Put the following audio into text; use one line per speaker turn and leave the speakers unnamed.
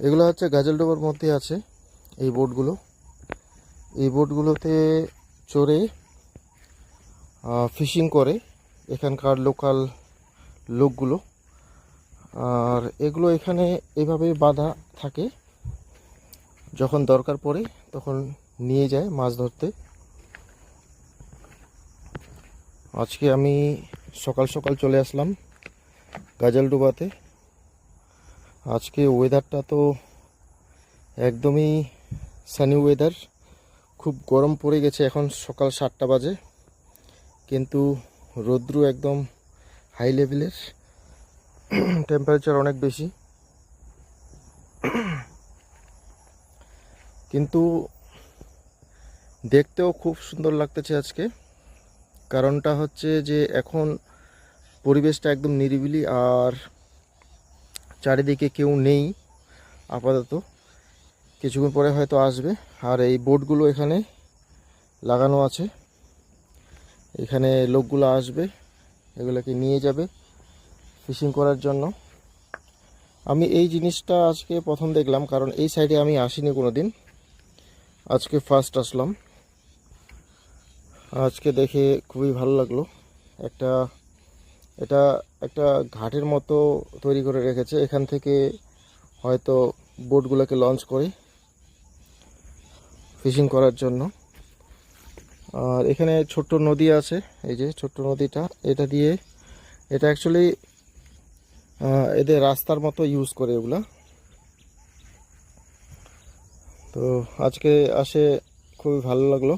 এগুলো হচ্ছে গাজলডোবার মধ্যে আছে এই বোটগুলো। এই বোটগুলোতে চড়ে ফিশিং করে এখানকার লোকাল লোকগুলো। আর এগুলো এখানে এভাবে বাঁধা থাকে, যখন দরকার পড়ে তখন নিয়ে যায় মাছ ধরতে। আজকে আমি সকাল সকাল চলে আসলাম গাজলডোবাতে। আজকে ওয়েদারটা তো একদমই সানি ওয়েদার, খুব গরম পড়ে গেছে। এখন সকাল 7টা বাজে, কিন্তু রৌদ্র একদম হাই লেভেলের, টেম্পারেচার অনেক বেশি। কিন্তু দেখতেও খুব সুন্দর লাগতেছে আজকে। কারণটা হচ্ছে যে এখন পরিবেশটা একদম নিরিবিলি, আর চারিদিকে কেউ নেই আপাতত। কিছুক্ষণ পরে হয়তো আসবে। আর এই বোটগুলো এখানে লাগানো আছে, এখানে লোকগুলো আসবে, এগুলোকে নিয়ে যাবে ফিশিং করার জন্য। আমি এই জিনিসটা আজকে প্রথম দেখলাম, কারণ এই সাইডে আমি আসিনি কোনো দিন, আজকে ফার্স্ট আসলাম। আজকে দেখে খুবই ভালো লাগলো। এটা একটা ঘাটের মতো তৈরি করে রেখেছে, এখান থেকে হয়তো বোটগুলোকে লঞ্চ করে ফিশিং করার জন্য। আর এখানে ছোট্ট নদী আছে, এই যে ছোট্ট নদীটা, এটা অ্যাকচুয়ালি এদের রাস্তার মতো ইউজ করে এগুলা। তো আজকে আসে খুবই ভালো লাগলো।